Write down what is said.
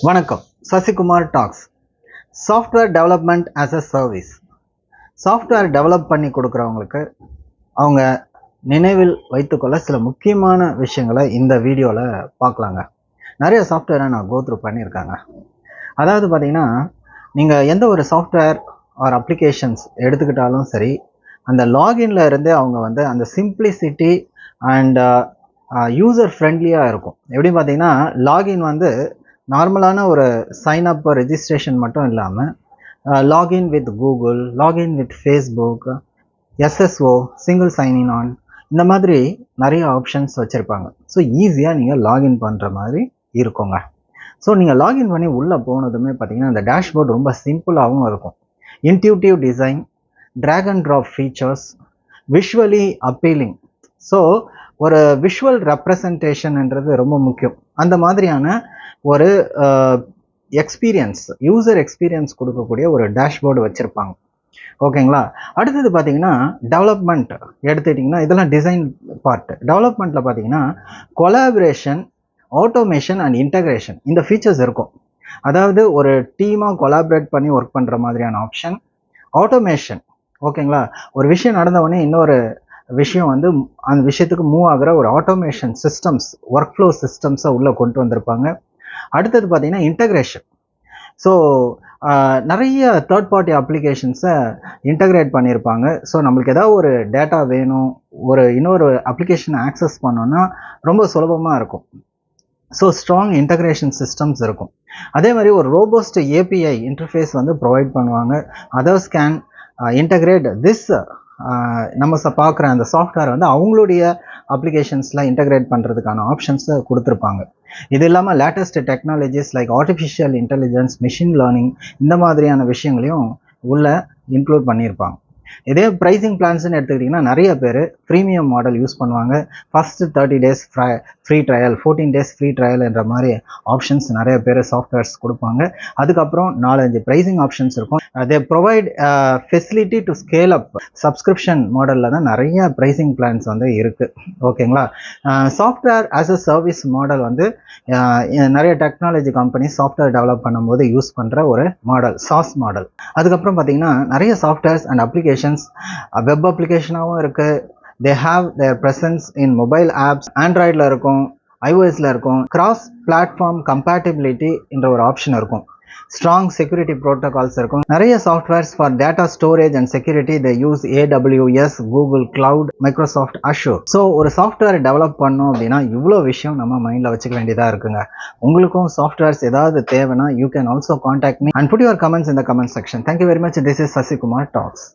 வணக்கம். Sasikumar talks. Software development as a service. Software develop பண்ணி கொடுக்குறவங்களுக்கு அவங்க நினைவில் வைத்துக்கொள்ள சில முக்கியமான விஷயங்களை இந்த வீடியோவில் பார்க்கலாங்க. நிறைய சாஃப்ட்வேரை நான் கோத்ரூ பண்ணியிருக்காங்க. அதாவது பார்த்தீங்கன்னா, நீங்கள் எந்த ஒரு சாஃப்ட்வேர் ஆர் அப்ளிகேஷன்ஸ் எடுத்துக்கிட்டாலும் சரி, அந்த லாகின்ல இருந்தே அவங்க வந்து அந்த சிம்பிளிசிட்டி அண்ட் யூசர் ஃப்ரெண்ட்லியாக இருக்கும். எப்படி பார்த்தீங்கன்னா, லாகின் வந்து நார்மலான ஒரு சைன் அப் ரெஜிஸ்ட்ரேஷன் மட்டும் இல்லாமல் login with Google, login with Facebook, SSO, single sign in on, இந்த மாதிரி நிறைய ஆப்ஷன்ஸ் வச்சுருப்பாங்க. ஸோ ஈஸியாக நீங்கள் லாகின் பண்ணுற மாதிரி இருக்குங்க. ஸோ நீங்கள் லாகின் பண்ணி உள்ளே போனதுமே பார்த்தீங்கன்னா, அந்த டேஷ்போர்ட் ரொம்ப சிம்பிளாகவும் இருக்கும். Intuitive design, drag and drop features, visually appealing. So ஒரு விஷுவல் ரெப்ரசன்டேஷன்ன்றது ரொம்ப முக்கியம். அந்த மாதிரியான ஒரு எக்ஸ்பீரியன்ஸ், யூசர் எக்ஸ்பீரியன்ஸ் கொடுக்கக்கூடிய ஒரு டேஷ்போர்டு வச்சுருப்பாங்க. ஓகேங்களா? அடுத்தது பார்த்தீங்கன்னா, டெவலப்மெண்ட் எடுத்துக்கிட்டிங்கன்னா, இதெல்லாம் டிசைன் பார்ட். டெவலப்மெண்ட்டில் பார்த்தீங்கன்னா, கொலாபரேஷன், ஆட்டோமேஷன் அண்ட் இன்டகிரேஷன், இந்த ஃபீச்சர்ஸ் இருக்கும். அதாவது ஒரு டீமாக கொலாபரேட் பண்ணி ஒர்க் பண்ணுற மாதிரியான ஆப்ஷன். ஆட்டோமேஷன், ஓகேங்களா? ஒரு விஷயம் நடந்த உடனே இன்னொரு விஷயம் வந்து அந்த விஷயத்துக்கு மூவ் ஆகிற ஒரு ஆட்டோமேஷன் சிஸ்டம்ஸ், ஒர்க் ஃப்ளோ சிஸ்டம்ஸை உள்ளே கொண்டு வந்திருப்பாங்க. அடுத்தது பார்த்தீங்கன்னா இன்டகிரேஷன். ஸோ நிறைய தேர்ட் பார்ட்டி அப்ளிகேஷன்ஸை இன்டகிரேட் பண்ணியிருப்பாங்க. ஸோ நம்மளுக்கு ஏதாவது ஒரு டேட்டா வேணும், ஒரு இன்னொரு அப்ளிகேஷனை ஆக்சஸ் பண்ணோன்னா ரொம்ப சுலபமாக இருக்கும். ஸோ ஸ்ட்ராங் இன்டகிரேஷன் சிஸ்டம்ஸ் இருக்கும். அதே மாதிரி ஒரு ரோபோஸ்ட் ஏபிஐ இன்டர்ஃபேஸ் வந்து ப்ரொவைட் பண்ணுவாங்க. அதர்ஸ் கேன் இன்டகிரேட் திஸ் நம்ம பார்க்குற அந்த சாஃப்ட்வேர் வந்து அவங்களுடைய அப்ளிகேஷன்ஸில் இன்டகிரேட் பண்ணுறதுக்கான ஆப்ஷன்ஸை கொடுத்துருப்பாங்க. இது இல்லாமல் latest technologies like artificial intelligence, machine learning, இந்த மாதிரியான விஷயங்களையும் உள்ள இன்க்ளூட் பண்ணியிருப்பாங்க. இதே ப்ரைஸிங் பிளான்ஸ்ன்னு எடுத்துக்கிட்டிங்கன்னா, நிறைய பேர் ப்ரீமியம் மாடல் யூஸ் பண்ணுவாங்க. First 30 days free trial, 14 days free trial என்ற மாதிரி ஆப்ஷன்ஸ் நிறைய பேர் சாஃப்ட்வேர்ஸ் கொடுப்பாங்க. அதுக்கப்புறம் 4-5 ப்ரைஸிங் ஆப்ஷன்ஸ் இருக்கும். They provide facility to scale up. Subscription மாடலில் தான் நிறைய ப்ரைஸிங் பிளான்ஸ் வந்து இருக்குது. ஓகேங்களா? Software as a service model வந்து நிறைய டெக்னாலஜி கம்பெனி சாஃப்ட்வேர் டெவலப் பண்ணும்போது யூஸ் பண்ணுற ஒரு மாடல், சாஸ் மாடல். அதுக்கப்புறம் பார்த்தீங்கன்னா, நிறைய சாஃப்ட்வேர்ஸ் அண்ட் அப்ளிகேஷன்ஸ் வெப் அப்ளிகேஷனாகவும் இருக்குது. They have their presence in mobile apps. ஆண்ட்ராய்டில் இருக்கும், ஐஓஎஸில் இருக்கும். கிராஸ் பிளாட்ஃபார்ம் கம்பேட்டிபிலிட்டி என்ற ஒரு ஆப்ஷன் இருக்கும். ஸ்ட்ராங் செக்யூரிட்டி ப்ரோட்டோகால்ஸ் இருக்கும். நிறைய softwares for data storage and security they use AWS, Google cloud, Microsoft Azure. So ஒரு சாஃப்ட்வேர் டெவலப் பண்ணோம் அப்படின்னா இவ்வளோ விஷயம் நம்ம மைண்டில் வச்சுக்க வேண்டியதாக இருக்குங்க. உங்களுக்கும் சாஃப்ட்வேர்ஸ் ஏதாவது தேவைன்னா you can also contact me and put your comments in the comment section. Thank you very much. This is Sasikumar tax.